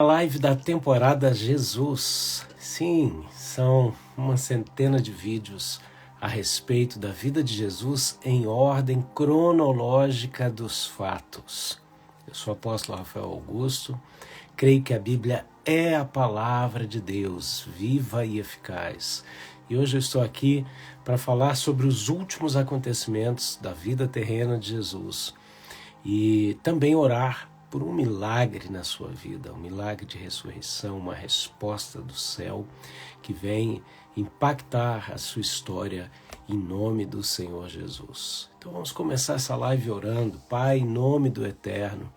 A live da temporada Jesus. Sim, são uma centena de vídeos a respeito da vida de Jesus em ordem cronológica dos fatos. Eu sou o apóstolo Rafael Augusto, creio que a Bíblia é a palavra de Deus, viva e eficaz. E hoje eu estou aqui para falar sobre os últimos acontecimentos da vida terrena de Jesus e também orar por um milagre na sua vida, um milagre de ressurreição, uma resposta do céu que vem impactar a sua história em nome do Senhor Jesus. Então vamos começar essa live orando. Pai, em nome do Eterno,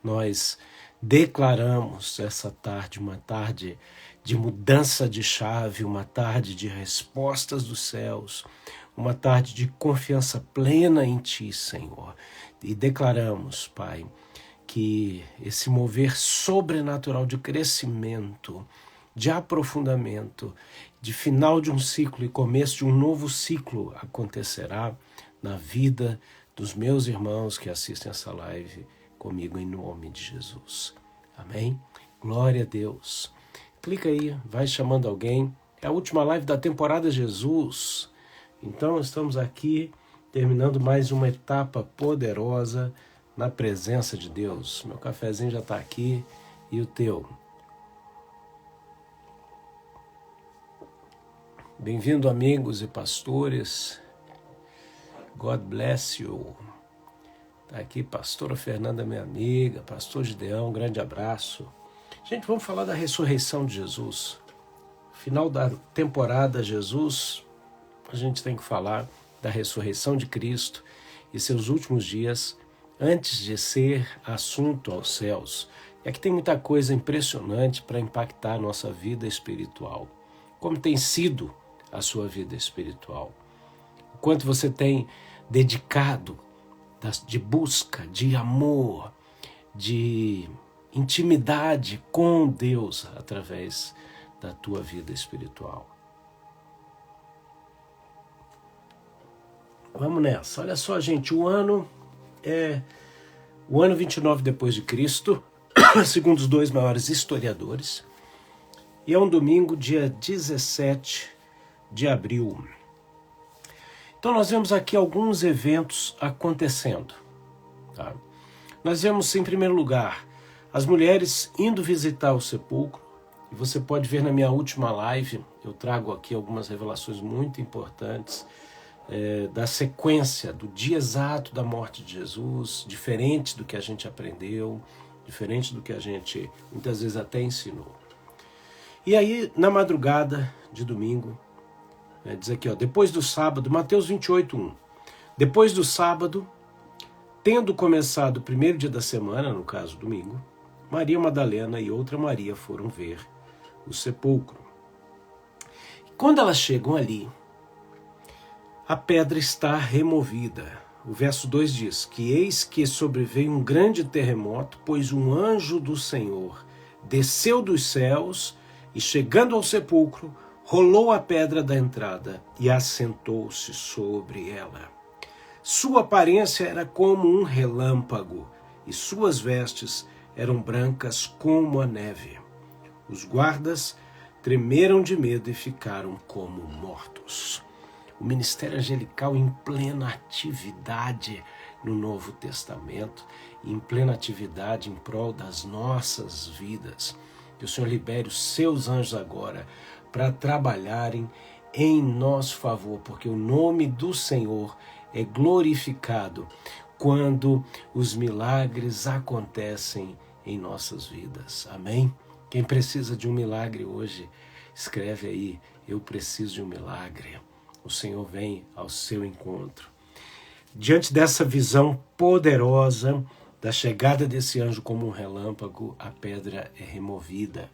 nós declaramos essa tarde, uma tarde de mudança de chave, uma tarde de respostas dos céus, uma tarde de confiança plena em Ti, Senhor. E declaramos, Pai, que esse mover sobrenatural de crescimento, de aprofundamento, de final de um ciclo e começo de um novo ciclo acontecerá na vida dos meus irmãos que assistem essa live comigo em nome de Jesus. Amém? Glória a Deus. Clica aí, vai chamando alguém. É a última live da temporada Jesus. Então estamos aqui terminando mais uma etapa poderosa na presença de Deus. Meu cafezinho já está aqui e o teu. Bem-vindo, amigos e pastores. God bless you. Está aqui pastora Fernanda, minha amiga, pastor Gideão, um grande abraço. Gente, vamos falar da ressurreição de Jesus. Final da temporada Jesus, a gente tem que falar da ressurreição de Cristo e seus últimos dias antes de ser assunto aos céus. E aqui tem muita coisa impressionante para impactar a nossa vida espiritual. Como tem sido a sua vida espiritual? O quanto você tem dedicado de busca, de amor, de intimidade com Deus através da tua vida espiritual. Vamos nessa. Olha só, gente, o ano 29 depois de Cristo, segundo os dois maiores historiadores, e é um domingo, dia 17 de abril. Então nós vemos aqui alguns eventos acontecendo. Tá? Nós vemos, em primeiro lugar, as mulheres indo visitar o sepulcro, e você pode ver na minha última live, eu trago aqui algumas revelações muito importantes, da sequência, do dia exato da morte de Jesus, diferente do que a gente aprendeu, diferente do que a gente muitas vezes até ensinou. E aí, na madrugada de domingo, diz aqui, depois do sábado, Mateus 28:1, depois do sábado, tendo começado o primeiro dia da semana, no caso domingo, Maria Madalena e outra Maria foram ver o sepulcro. E quando elas chegam ali, a pedra está removida. O verso 2 diz que eis que sobreveio um grande terremoto, pois um anjo do Senhor desceu dos céus e, chegando ao sepulcro, rolou a pedra da entrada e assentou-se sobre ela. Sua aparência era como um relâmpago e suas vestes eram brancas como a neve. Os guardas tremeram de medo e ficaram como mortos. O ministério angelical em plena atividade no Novo Testamento, em plena atividade em prol das nossas vidas. Que o Senhor libere os seus anjos agora para trabalharem em nosso favor, porque o nome do Senhor é glorificado quando os milagres acontecem em nossas vidas. Amém? Quem precisa de um milagre hoje, escreve aí, eu preciso de um milagre. O Senhor vem ao seu encontro. Diante dessa visão poderosa da chegada desse anjo como um relâmpago, a pedra é removida.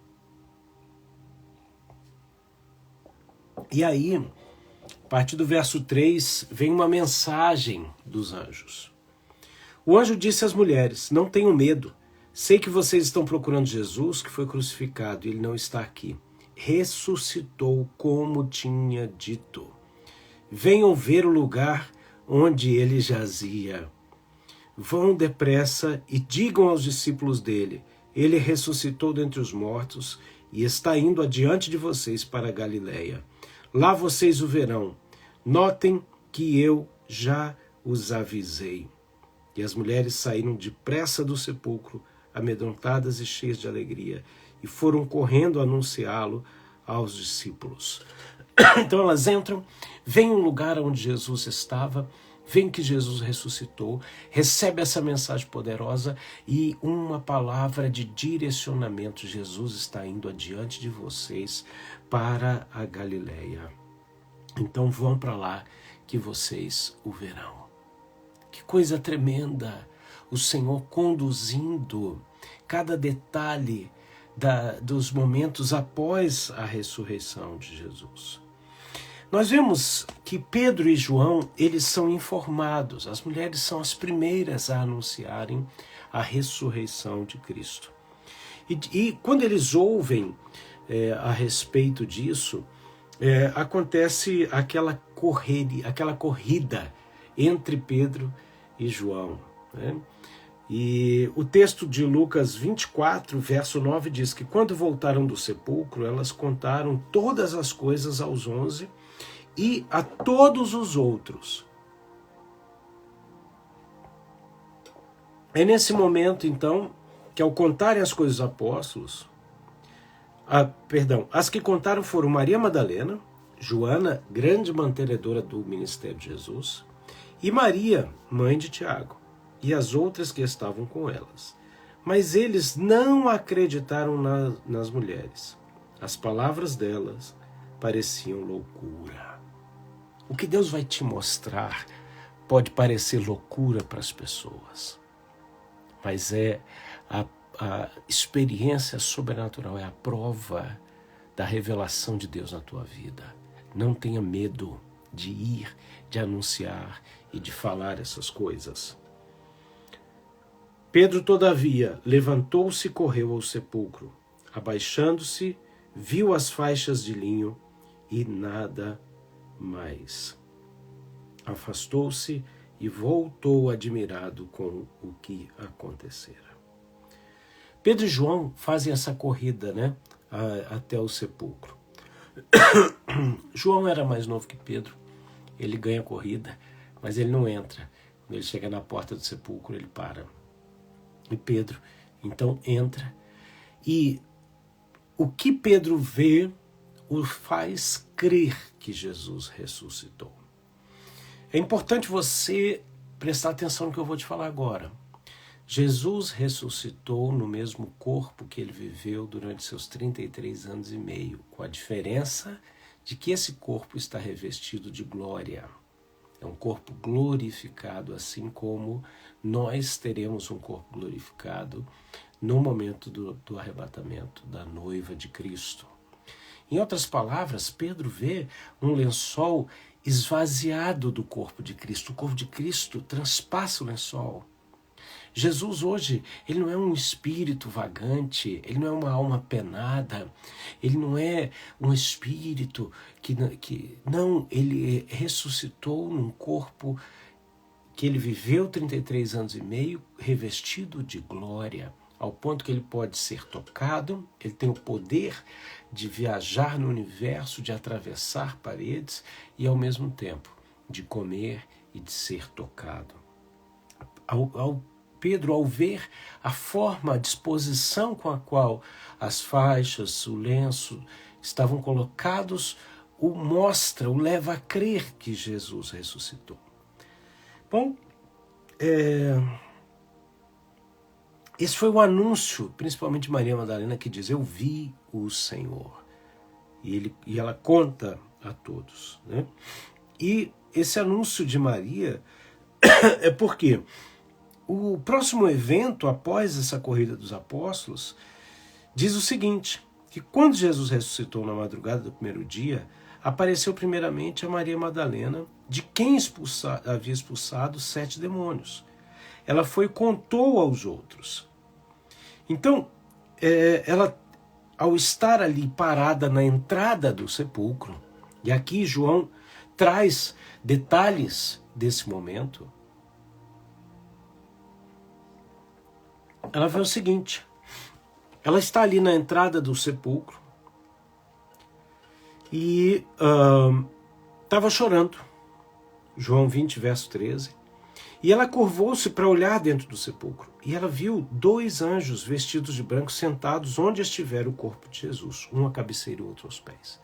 E aí, a partir do verso 3, vem uma mensagem dos anjos. O anjo disse às mulheres, não tenham medo, sei que vocês estão procurando Jesus, que foi crucificado, e ele não está aqui. Ressuscitou como tinha dito. Venham ver o lugar onde ele jazia. Vão depressa e digam aos discípulos dele, ele ressuscitou dentre os mortos e está indo adiante de vocês para a Galiléia. Lá vocês o verão. Notem que eu já os avisei. E as mulheres saíram depressa do sepulcro, amedrontadas e cheias de alegria, e foram correndo anunciá-lo aos discípulos. Então elas entram, veem um lugar onde Jesus estava, veem que Jesus ressuscitou, recebe essa mensagem poderosa e uma palavra de direcionamento. Jesus está indo adiante de vocês para a Galiléia. Então vão para lá que vocês o verão. Que coisa tremenda! O Senhor conduzindo cada detalhe dos momentos após a ressurreição de Jesus. Nós vemos que Pedro e João, eles são informados. As mulheres são as primeiras a anunciarem a ressurreição de Cristo. E quando eles ouvem a respeito disso, acontece aquela corrida entre Pedro e João, né? E o texto de Lucas 24, verso 9 diz que quando voltaram do sepulcro, elas contaram todas as coisas aos 11 e a todos os outros. É nesse momento, então, que ao contarem as coisas aos apóstolos, as que contaram foram Maria Madalena, Joana, grande mantenedora do ministério de Jesus, e Maria, mãe de Tiago, e as outras que estavam com elas. Mas eles não acreditaram nas mulheres. As palavras delas pareciam loucura. O que Deus vai te mostrar pode parecer loucura para as pessoas, mas é a experiência sobrenatural, é a prova da revelação de Deus na tua vida. Não tenha medo de ir, de anunciar e de falar essas coisas. Pedro, todavia, levantou-se e correu ao sepulcro. Abaixando-se, viu as faixas de linho e nada mais. Afastou-se e voltou admirado com o que acontecera. Pedro e João fazem essa corrida, né, até o sepulcro. João era mais novo que Pedro, ele ganha a corrida, mas ele não entra. Quando ele chega na porta do sepulcro, ele para. E Pedro, então, entra. E o que Pedro vê o faz crer que Jesus ressuscitou. É importante você prestar atenção no que eu vou te falar agora. Jesus ressuscitou no mesmo corpo que ele viveu durante seus 33 anos e meio, com a diferença de que esse corpo está revestido de glória. É um corpo glorificado, assim como nós teremos um corpo glorificado no momento do arrebatamento da noiva de Cristo. Em outras palavras, Pedro vê um lençol esvaziado do corpo de Cristo. O corpo de Cristo transpassa o lençol. Jesus hoje, ele não é um espírito vagante, ele não é uma alma penada, ele não é um espírito não, ele ressuscitou num corpo que ele viveu 33 anos e meio, revestido de glória, ao ponto que ele pode ser tocado, ele tem o poder de viajar no universo, de atravessar paredes e, ao mesmo tempo, de comer e de ser tocado. Pedro, ao ver a forma, a disposição com a qual as faixas, o lenço estavam colocados, o leva a crer que Jesus ressuscitou. Bom, esse foi o anúncio, principalmente de Maria Madalena, que diz: eu vi o Senhor. E ela conta a todos, né? E esse anúncio de Maria é porque o próximo evento, após essa corrida dos apóstolos, diz o seguinte, que quando Jesus ressuscitou na madrugada do primeiro dia, apareceu primeiramente a Maria Madalena, de quem havia expulsado 7 demônios. Ela foi e contou aos outros. Então, ela, ao estar ali parada na entrada do sepulcro, e aqui João traz detalhes desse momento, ela vê o seguinte: ela está ali na entrada do sepulcro e estava chorando. João 20, verso 13. E ela curvou-se para olhar dentro do sepulcro. E ela viu 2 anjos vestidos de branco sentados onde estivera o corpo de Jesus, um à cabeceira e o outro aos pés.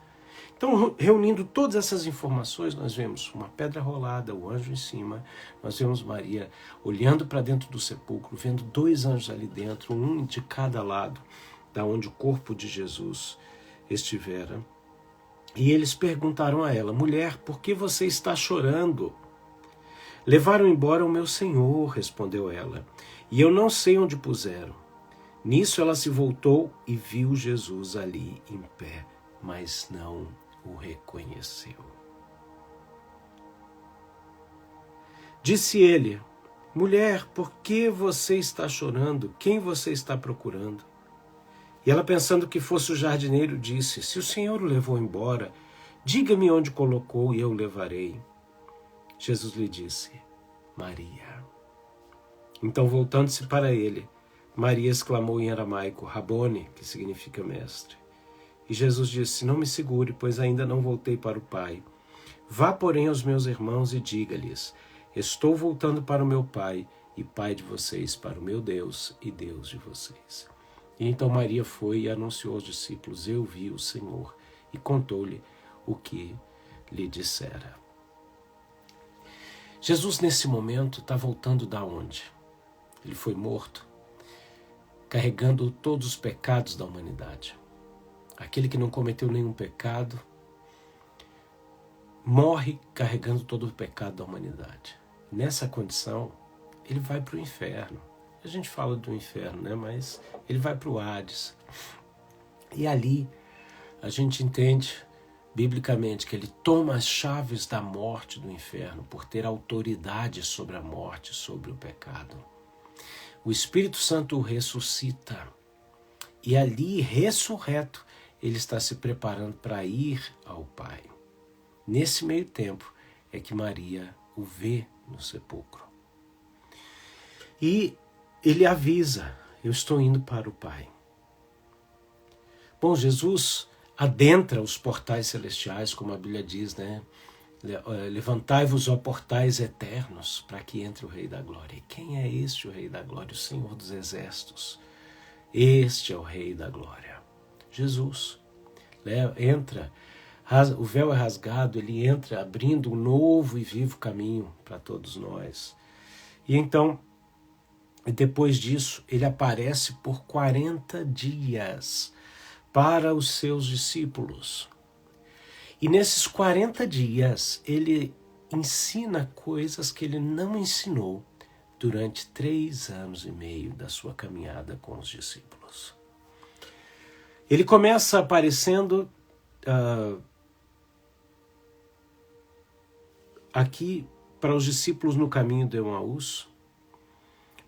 Então, reunindo todas essas informações, nós vemos uma pedra rolada, o anjo em cima, nós vemos Maria olhando para dentro do sepulcro, vendo 2 anjos ali dentro, um de cada lado, da onde o corpo de Jesus estivera. E eles perguntaram a ela: mulher, por que você está chorando? Levaram embora o meu senhor, respondeu ela, e eu não sei onde puseram. Nisso ela se voltou e viu Jesus ali em pé, mas não o reconheceu. Disse ele: mulher, por que você está chorando? Quem você está procurando? E ela, pensando que fosse o jardineiro, disse: se o Senhor o levou embora, diga-me onde colocou e eu o levarei. Jesus lhe disse: Maria. Então, voltando-se para ele, Maria exclamou em aramaico: Rabone, que significa mestre. E Jesus disse: não me segure, pois ainda não voltei para o Pai. Vá, porém, aos meus irmãos e diga-lhes: estou voltando para o meu Pai e Pai de vocês, para o meu Deus e Deus de vocês. E então Maria foi e anunciou aos discípulos: eu vi o Senhor, e contou-lhe o que lhe dissera. Jesus, nesse momento, está voltando da onde? Ele foi morto, carregando todos os pecados da humanidade. Aquele que não cometeu nenhum pecado, morre carregando todo o pecado da humanidade. Nessa condição, ele vai para o inferno. A gente fala do inferno, né? Mas ele vai para o Hades. E ali a gente entende biblicamente que ele toma as chaves da morte do inferno por ter autoridade sobre a morte, sobre o pecado. O Espírito Santo o ressuscita e ali, ressurreto, ele está se preparando para ir ao Pai. Nesse meio tempo é que Maria o vê no sepulcro. E ele avisa: eu estou indo para o Pai. Bom, Jesus adentra os portais celestiais, como a Bíblia diz, né? Levantai-vos, ó portais eternos, para que entre o Rei da Glória. E quem é este o Rei da Glória? O Senhor dos Exércitos. Este é o Rei da Glória. Jesus entra, o véu é rasgado, ele entra abrindo um novo e vivo caminho para todos nós. E então, depois disso, ele aparece por 40 dias para os seus discípulos. E nesses 40 dias, ele ensina coisas que ele não ensinou durante 3 anos e meio da sua caminhada com os discípulos. Ele começa aparecendo aqui para os discípulos no caminho de Emaús,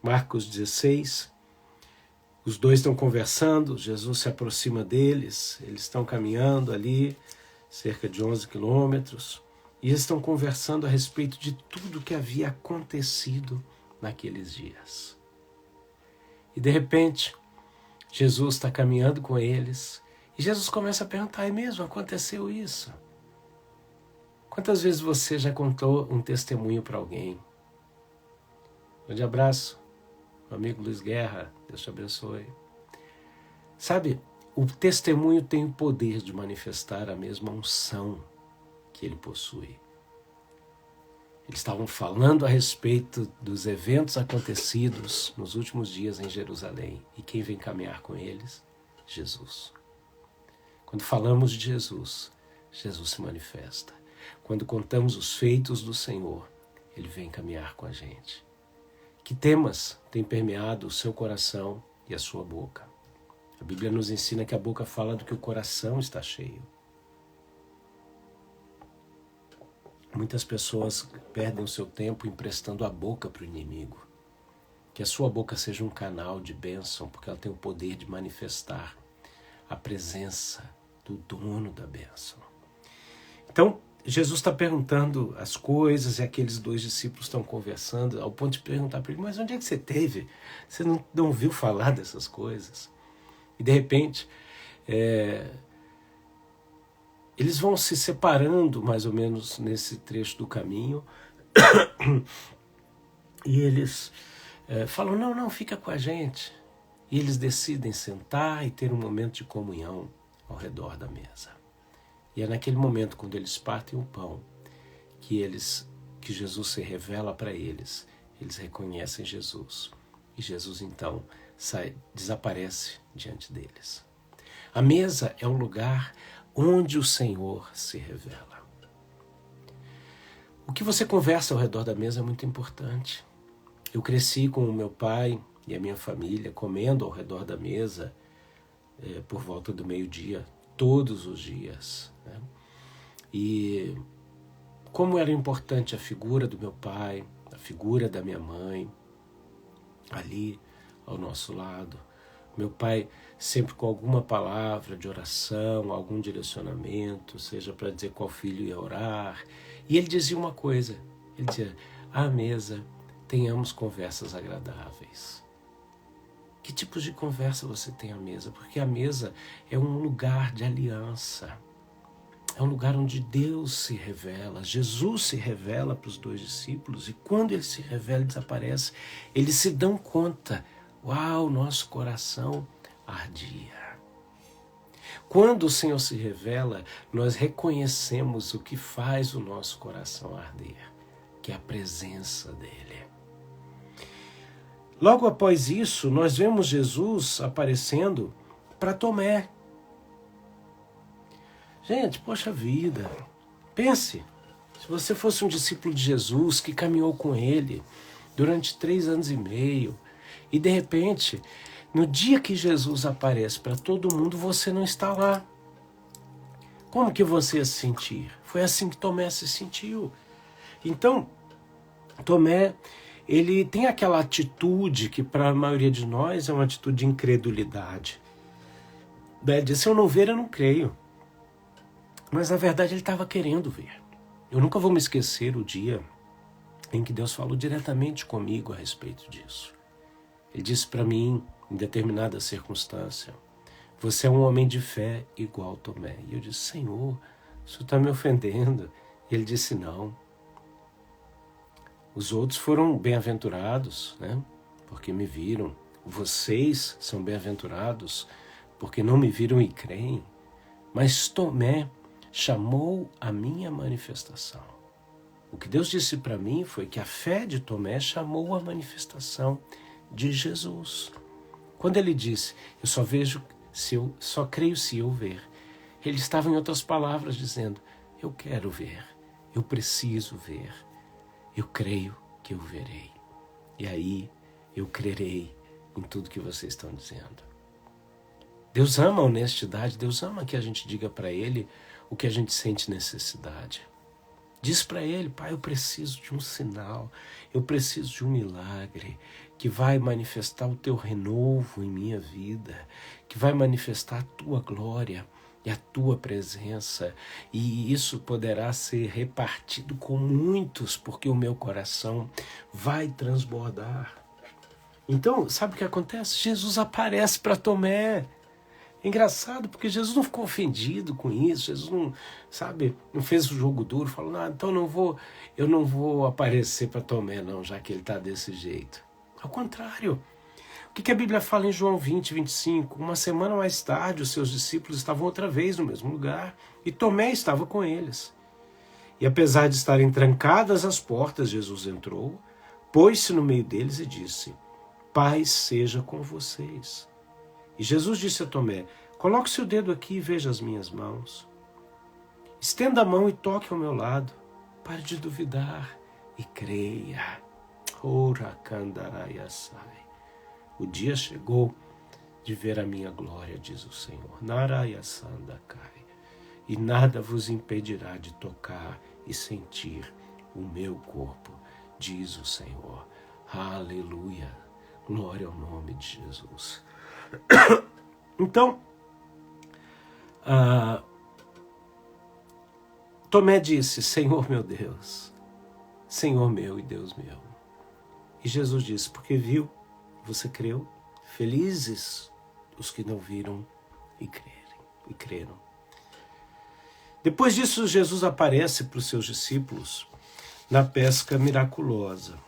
Marcos 16. Os 2 estão conversando, Jesus se aproxima deles, eles estão caminhando ali, cerca de 11 quilômetros, e eles estão conversando a respeito de tudo que havia acontecido naqueles dias. E de repente, Jesus está caminhando com eles, e Jesus começa a perguntar: é mesmo? Aconteceu isso? Quantas vezes você já contou um testemunho para alguém? Um grande abraço, meu amigo Luiz Guerra, Deus te abençoe. Sabe, o testemunho tem o poder de manifestar a mesma unção que ele possui. Eles estavam falando a respeito dos eventos acontecidos nos últimos dias em Jerusalém. E quem vem caminhar com eles? Jesus. Quando falamos de Jesus, Jesus se manifesta. Quando contamos os feitos do Senhor, ele vem caminhar com a gente. Que temas têm permeado o seu coração e a sua boca? A Bíblia nos ensina que a boca fala do que o coração está cheio. Muitas pessoas perdem o seu tempo emprestando a boca para o inimigo. Que a sua boca seja um canal de bênção, porque ela tem o poder de manifestar a presença do dono da bênção. Então, Jesus está perguntando as coisas e aqueles 2 discípulos estão conversando, ao ponto de perguntar para ele: mas onde é que você esteve? Você não ouviu falar dessas coisas? E de repente, eles vão se separando mais ou menos nesse trecho do caminho e eles falam, não, fica com a gente. E eles decidem sentar e ter um momento de comunhão ao redor da mesa. E é naquele momento, quando eles partem o pão, que Jesus se revela para eles. Eles reconhecem Jesus. E Jesus, então, desaparece diante deles. A mesa é um lugar onde o Senhor se revela. O que você conversa ao redor da mesa é muito importante. Eu cresci com o meu pai e a minha família comendo ao redor da mesa por volta do meio-dia, todos os dias, né? E como era importante a figura do meu pai, a figura da minha mãe, ali ao nosso lado. Meu pai sempre com alguma palavra de oração, algum direcionamento, seja para dizer qual filho ia orar. E ele dizia uma coisa, ele dizia, à mesa tenhamos conversas agradáveis. Que tipos de conversa você tem à mesa? Porque a mesa é um lugar de aliança. É um lugar onde Deus se revela. Jesus se revela para os 2 discípulos. E quando ele se revela e desaparece, eles se dão conta. Uau, nosso coração ardia. Quando o Senhor se revela, nós reconhecemos o que faz o nosso coração arder, que é a presença dele. Logo após isso, nós vemos Jesus aparecendo para Tomé. Gente, poxa vida, pense, se você fosse um discípulo de Jesus que caminhou com ele durante 3 anos e meio, e de repente, no dia que Jesus aparece para todo mundo, você não está lá. Como que você ia se sentir? Foi assim que Tomé se sentiu. Então, Tomé, ele tem aquela atitude que para a maioria de nós é uma atitude de incredulidade. Ele diz, se eu não ver, eu não creio. Mas na verdade ele estava querendo ver. Eu nunca vou me esquecer o dia em que Deus falou diretamente comigo a respeito disso. Ele disse para mim, em determinada circunstância, você é um homem de fé igual Tomé. E eu disse, Senhor, isso está me ofendendo. E ele disse, não. Os outros foram bem-aventurados, né? Porque me viram. Vocês são bem-aventurados porque não me viram e creem. Mas Tomé chamou a minha manifestação. O que Deus disse para mim foi que a fé de Tomé chamou a manifestação de Jesus. Quando ele disse, eu só creio se eu ver, ele estava, em outras palavras, dizendo, eu quero ver, eu preciso ver, eu creio que eu verei. E aí eu crerei em tudo que vocês estão dizendo. Deus ama a honestidade, Deus ama que a gente diga para Ele o que a gente sente necessidade. Diz para Ele, Pai, eu preciso de um sinal, eu preciso de um milagre que vai manifestar o Teu renovo em minha vida, que vai manifestar a Tua glória e a Tua presença, e isso poderá ser repartido com muitos, porque o meu coração vai transbordar. Então, sabe o que acontece? Jesus aparece para Tomé. É engraçado, porque Jesus não ficou ofendido com isso, Jesus não fez o jogo duro, falou, então eu não vou aparecer para Tomé não, já que ele está desse jeito. Ao contrário, o que a Bíblia fala em João 20, 25? Uma semana mais tarde, os seus discípulos estavam outra vez no mesmo lugar, e Tomé estava com eles. E apesar de estarem trancadas as portas, Jesus entrou, pôs-se no meio deles e disse, paz seja com vocês. E Jesus disse a Tomé, coloque seu dedo aqui e veja as minhas mãos. Estenda a mão e toque ao meu lado. Pare de duvidar e creia. Ora kandarayasai. O dia chegou de ver a minha glória, diz o Senhor. Narayasandakai. E nada vos impedirá de tocar e sentir o meu corpo, diz o Senhor. Aleluia. Glória ao nome de Jesus. Então, Tomé disse, Senhor meu Deus, Senhor meu e Deus meu. E Jesus disse, porque viu, você creu, felizes os que não viram e creram. Depois disso, Jesus aparece para os seus discípulos na pesca miraculosa.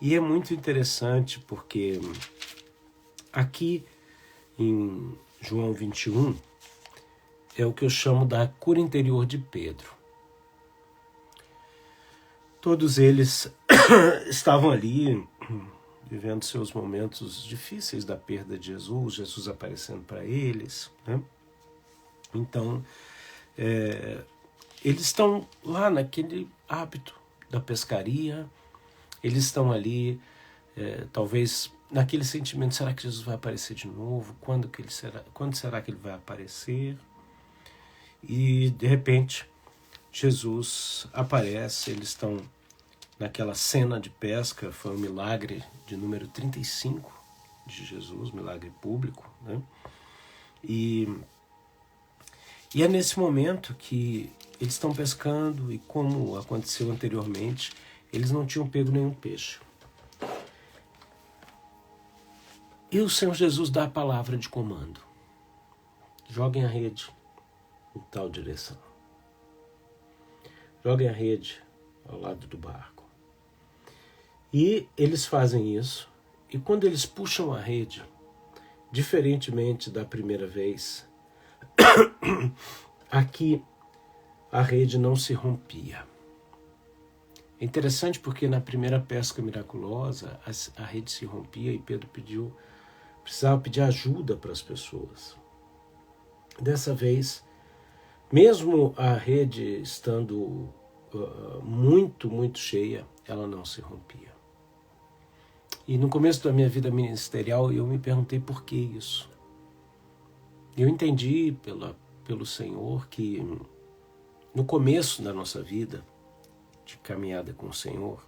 E é muito interessante porque aqui em João 21 é o que eu chamo da cura interior de Pedro. Todos eles estavam ali vivendo seus momentos difíceis da perda de Jesus, Jesus aparecendo para eles, né? Então, eles estão lá naquele hábito da pescaria, eles estão ali, talvez naquele sentimento, será que Jesus vai aparecer de novo? Quando será que ele vai aparecer? E, de repente, Jesus aparece, eles estão naquela cena de pesca, foi um milagre de número 35 de Jesus, milagre público, né? E é nesse momento que eles estão pescando e, como aconteceu anteriormente, eles não tinham pego nenhum peixe. E o Senhor Jesus dá a palavra de comando. Joguem a rede em tal direção. Joguem a rede ao lado do barco. E eles fazem isso. E quando eles puxam a rede, diferentemente da primeira vez, aqui a rede não se rompia. É interessante porque na primeira pesca miraculosa a rede se rompia e Pedro precisava pedir ajuda para as pessoas. Dessa vez, mesmo a rede estando muito, muito cheia, ela não se rompia. E no começo da minha vida ministerial eu me perguntei por que isso. Eu entendi pelo Senhor que no começo da nossa vida de caminhada com o Senhor,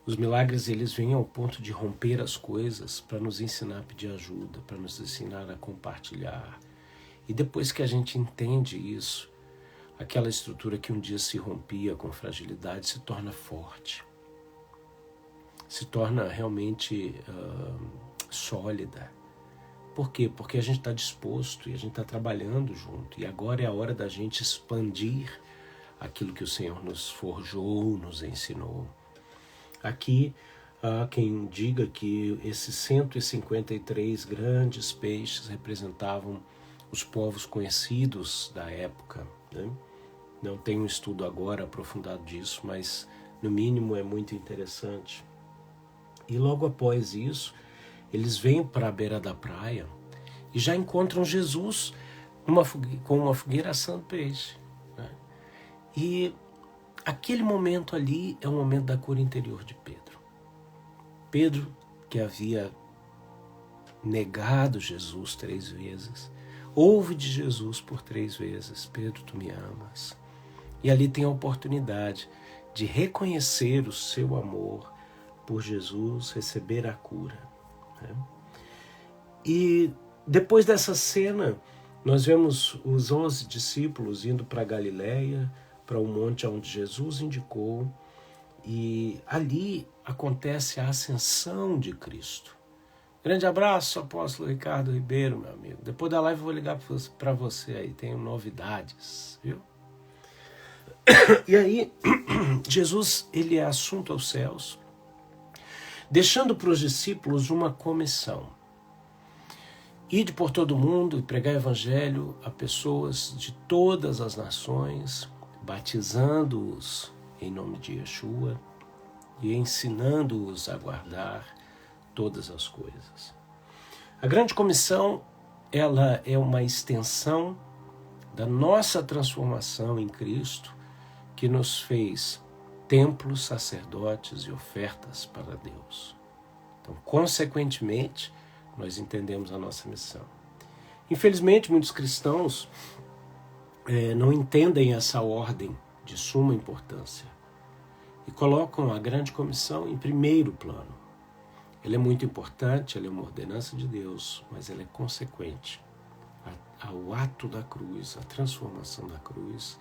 os milagres eles vêm ao ponto de romper as coisas para nos ensinar a pedir ajuda, para nos ensinar a compartilhar. E depois que a gente entende isso, aquela estrutura que um dia se rompia com fragilidade se torna forte, se torna realmente sólida. Por quê? Porque a gente está disposto e a gente está trabalhando junto. E agora é a hora da gente expandir aquilo que o Senhor nos forjou, nos ensinou. Aqui, há quem diga que esses 153 grandes peixes representavam os povos conhecidos da época, né? Não tenho um estudo agora aprofundado disso, mas no mínimo é muito interessante. E logo após isso, eles vêm para a beira da praia e já encontram Jesus com uma fogueira assando peixe, né? E aquele momento ali é o momento da cura interior de Pedro. Pedro, que havia negado Jesus 3 vezes, ouve de Jesus por 3 vezes: Pedro, tu me amas. E ali tem a oportunidade de reconhecer o seu amor por Jesus, receber a cura, né? E depois dessa cena, nós vemos os 11 discípulos indo para Galileia, para o monte onde Jesus indicou, e ali acontece a ascensão de Cristo. Grande abraço, apóstolo Ricardo Ribeiro, meu amigo. Depois da live eu vou ligar para você aí, tenho novidades, viu? E aí, Jesus, ele é assunto aos céus, deixando para os discípulos uma comissão: ide por todo o mundo e pregar o evangelho a pessoas de todas as nações, batizando-os em nome de Yeshua e ensinando-os a guardar todas as coisas. A grande comissão, ela é uma extensão da nossa transformação em Cristo, que nos fez templos, sacerdotes e ofertas para Deus. Então, consequentemente, nós entendemos a nossa missão. Infelizmente, muitos cristãos não entendem essa ordem de suma importância e colocam a grande comissão em primeiro plano. Ela é muito importante, ela é uma ordenança de Deus, mas ela é consequente ao ato da cruz, a transformação da cruz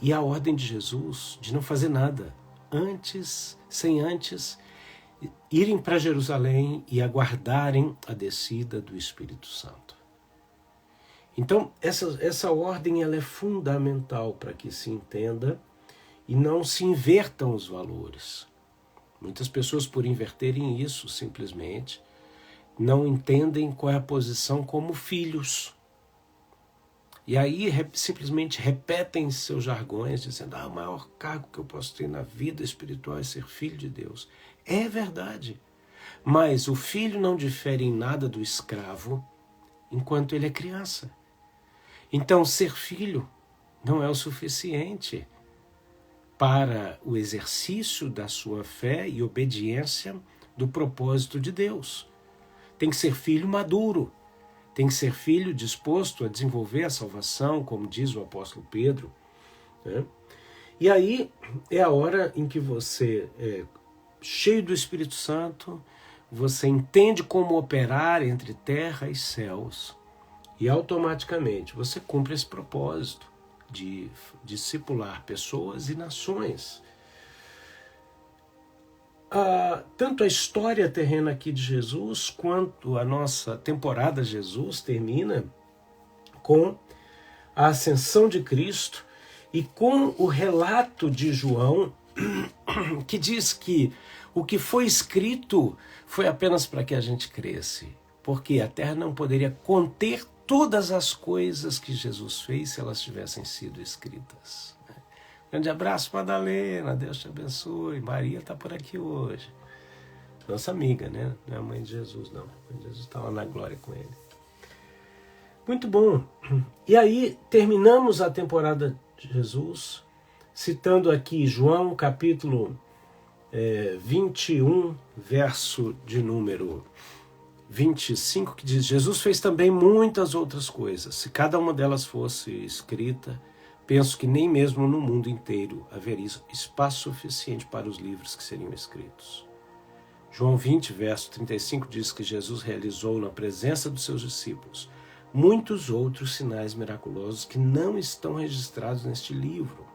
e a ordem de Jesus de não fazer nada sem antes irem para Jerusalém e aguardarem a descida do Espírito Santo. Então, essa ordem ela é fundamental para que se entenda e não se invertam os valores. Muitas pessoas, por inverterem isso, simplesmente não entendem qual é a posição como filhos. E aí simplesmente repetem seus jargões, dizendo: o maior cargo que eu posso ter na vida espiritual é ser filho de Deus. É verdade, mas o filho não difere em nada do escravo enquanto ele é criança. Então, ser filho não é o suficiente para o exercício da sua fé e obediência do propósito de Deus. Tem que ser filho maduro, tem que ser filho disposto a desenvolver a salvação, como diz o apóstolo Pedro, né? E aí é a hora em que você é cheio do Espírito Santo, você entende como operar entre terra e céus, e automaticamente você cumpre esse propósito de discipular pessoas e nações. Tanto a história terrena aqui de Jesus, quanto a nossa temporada Jesus termina com a ascensão de Cristo e com o relato de João, que diz que o que foi escrito foi apenas para que a gente cresce, porque a terra não poderia conter todas as coisas que Jesus fez se elas tivessem sido escritas. Grande abraço, Madalena, Deus te abençoe. Maria está por aqui hoje. Nossa amiga, né? Não é a mãe de Jesus, não. A mãe de Jesus está lá na glória com ele. Muito bom. E aí, terminamos a temporada de Jesus, citando aqui João, capítulo 21, verso de número 25, que diz: Jesus fez também muitas outras coisas. Se cada uma delas fosse escrita, penso que nem mesmo no mundo inteiro haveria espaço suficiente para os livros que seriam escritos. João 20, verso 35 diz que Jesus realizou na presença dos seus discípulos muitos outros sinais miraculosos que não estão registrados neste livro.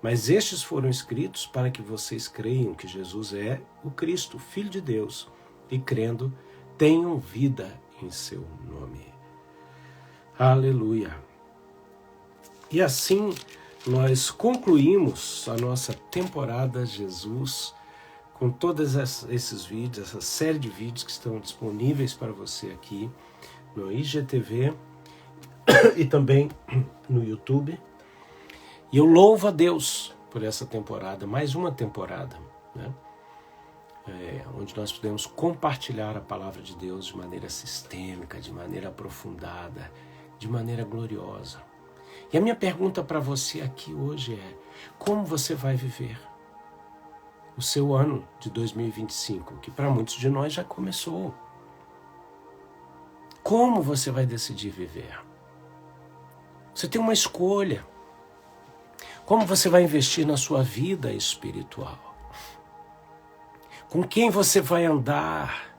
Mas estes foram escritos para que vocês creiam que Jesus é o Cristo, Filho de Deus, e crendo, tenham vida em seu nome. Aleluia! E assim nós concluímos a nossa temporada Jesus com todos esses vídeos, essa série de vídeos que estão disponíveis para você aqui no IGTV e também no YouTube. E eu louvo a Deus por essa temporada, mais uma temporada, né? Onde nós podemos compartilhar a palavra de Deus de maneira sistêmica, de maneira aprofundada, de maneira gloriosa. E a minha pergunta para você aqui hoje é: como você vai viver o seu ano de 2025, que para muitos de nós já começou? Como você vai decidir viver? Você tem uma escolha. Como você vai investir na sua vida espiritual? Com quem você vai andar?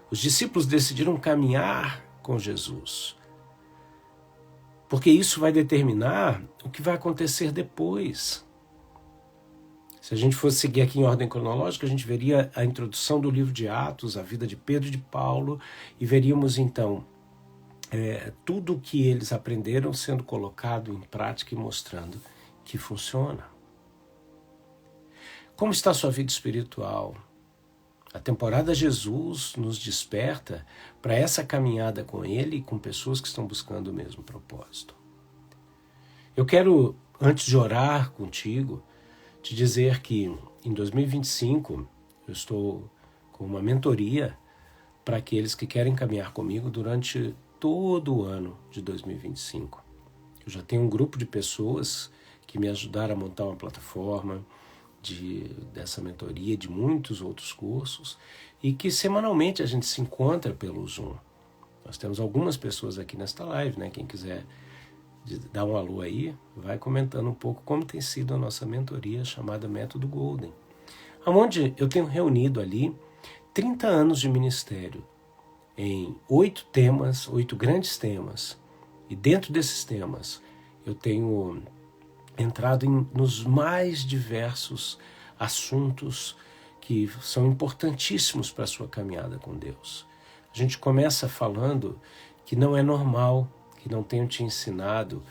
Os discípulos decidiram caminhar com Jesus, porque isso vai determinar o que vai acontecer depois. Se a gente fosse seguir aqui em ordem cronológica, a gente veria a introdução do livro de Atos, a vida de Pedro e de Paulo, e veríamos então tudo o que eles aprenderam sendo colocado em prática e mostrando que funciona. Como está a sua vida espiritual? A temporada Jesus nos desperta para essa caminhada com Ele e com pessoas que estão buscando o mesmo propósito. Eu quero, antes de orar contigo, te dizer que em 2025 eu estou com uma mentoria para aqueles que querem caminhar comigo durante todo o ano de 2025. Eu já tenho um grupo de pessoas que me ajudaram a montar uma plataforma dessa mentoria, de muitos outros cursos, e que semanalmente a gente se encontra pelo Zoom. Nós temos algumas pessoas aqui nesta live, né? Quem quiser dar um alô aí, vai comentando um pouco como tem sido a nossa mentoria chamada Método Golden, onde eu tenho reunido ali 30 anos de ministério em 8 temas, 8 grandes temas, e dentro desses temas eu tenho entrado nos mais diversos assuntos que são importantíssimos para a sua caminhada com Deus. A gente começa falando que não é normal, que não tenham te ensinado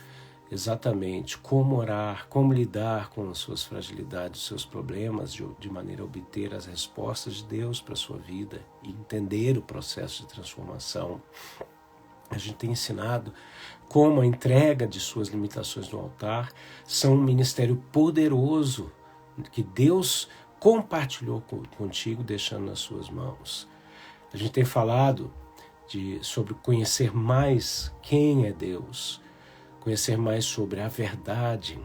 exatamente como orar, como lidar com as suas fragilidades, os seus problemas, de maneira a obter as respostas de Deus para a sua vida e entender o processo de transformação. A gente tem ensinado como a entrega de suas limitações no altar são um ministério poderoso que Deus compartilhou contigo, deixando nas suas mãos. A gente tem falado sobre conhecer mais quem é Deus, conhecer mais sobre a verdade.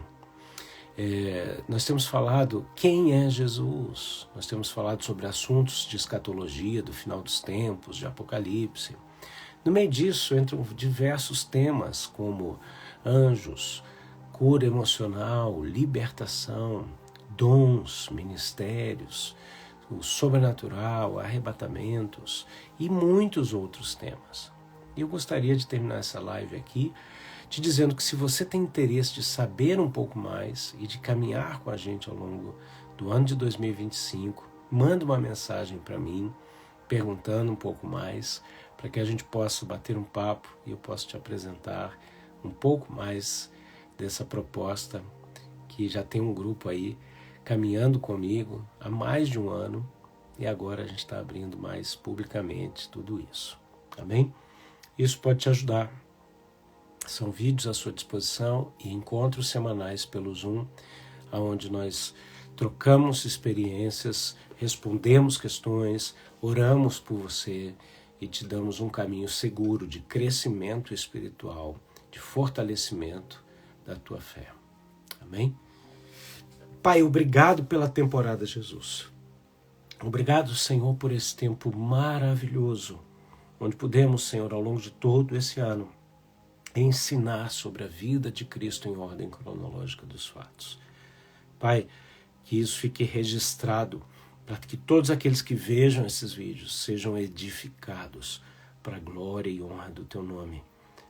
Nós temos falado quem é Jesus, nós temos falado sobre assuntos de escatologia, do final dos tempos, de Apocalipse. No meio disso entram diversos temas como anjos, cura emocional, libertação, dons, ministérios, o sobrenatural, arrebatamentos e muitos outros temas. E eu gostaria de terminar essa live aqui te dizendo que se você tem interesse de saber um pouco mais e de caminhar com a gente ao longo do ano de 2025, manda uma mensagem para mim, perguntando um pouco mais, para que a gente possa bater um papo e eu possa te apresentar um pouco mais dessa proposta, que já tem um grupo aí caminhando comigo há mais de um ano e agora a gente está abrindo mais publicamente tudo isso. Amém? Isso pode te ajudar. São vídeos à sua disposição e encontros semanais pelo Zoom, onde nós trocamos experiências, respondemos questões, oramos por você e te damos um caminho seguro de crescimento espiritual, de fortalecimento da tua fé. Amém? Pai, obrigado pela temporada, Jesus. Obrigado, Senhor, por esse tempo maravilhoso, onde pudemos, Senhor, ao longo de todo esse ano, ensinar sobre a vida de Cristo em ordem cronológica dos fatos. Pai, que isso fique registrado para que todos aqueles que vejam esses vídeos sejam edificados para a glória e honra do Teu nome.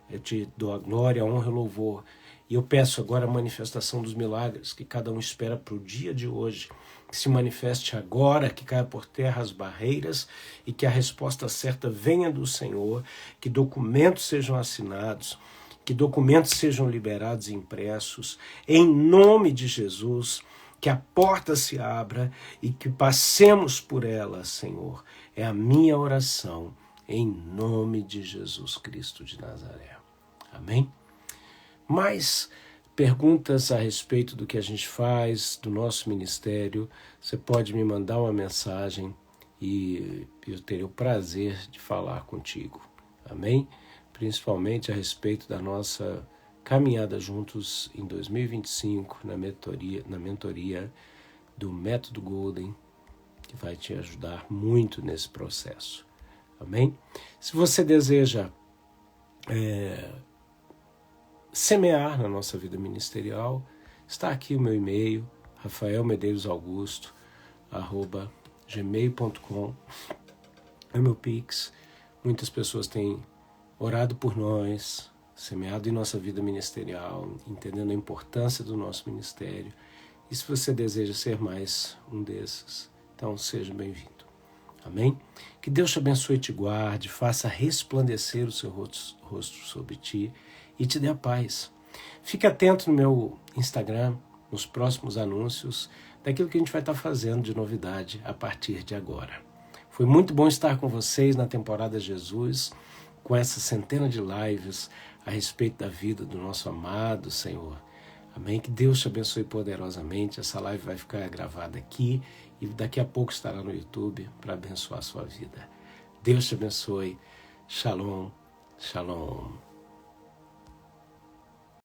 Eu te dou a glória, a honra e o louvor. E eu peço agora a manifestação dos milagres que cada um espera para o dia de hoje. Que se manifeste agora, que caia por terra as barreiras e que a resposta certa venha do Senhor, que documentos sejam assinados, que documentos sejam liberados e impressos, em nome de Jesus, que a porta se abra e que passemos por ela, Senhor. É a minha oração, em nome de Jesus Cristo de Nazaré. Amém? Mais perguntas a respeito do que a gente faz, do nosso ministério, você pode me mandar uma mensagem e eu terei o prazer de falar contigo. Amém? Principalmente a respeito da nossa caminhada juntos em 2025 na mentoria do Método Golden, que vai te ajudar muito nesse processo. Amém? Se você deseja semear na nossa vida ministerial, está aqui o meu e-mail, rafaelmedeiros.augusto@gmail.com. É meu Pix. Muitas pessoas têm orado por nós, semeado em nossa vida ministerial, entendendo a importância do nosso ministério. E se você deseja ser mais um desses, então seja bem-vindo. Amém? Que Deus te abençoe e te guarde, faça resplandecer o seu rosto sobre ti e te dê a paz. Fique atento no meu Instagram, nos próximos anúncios, daquilo que a gente vai estar fazendo de novidade a partir de agora. Foi muito bom estar com vocês na temporada Jesus, com essa centena de lives a respeito da vida do nosso amado Senhor. Amém? Que Deus te abençoe poderosamente. Essa live vai ficar gravada aqui e daqui a pouco estará no YouTube para abençoar a sua vida. Deus te abençoe. Shalom, shalom.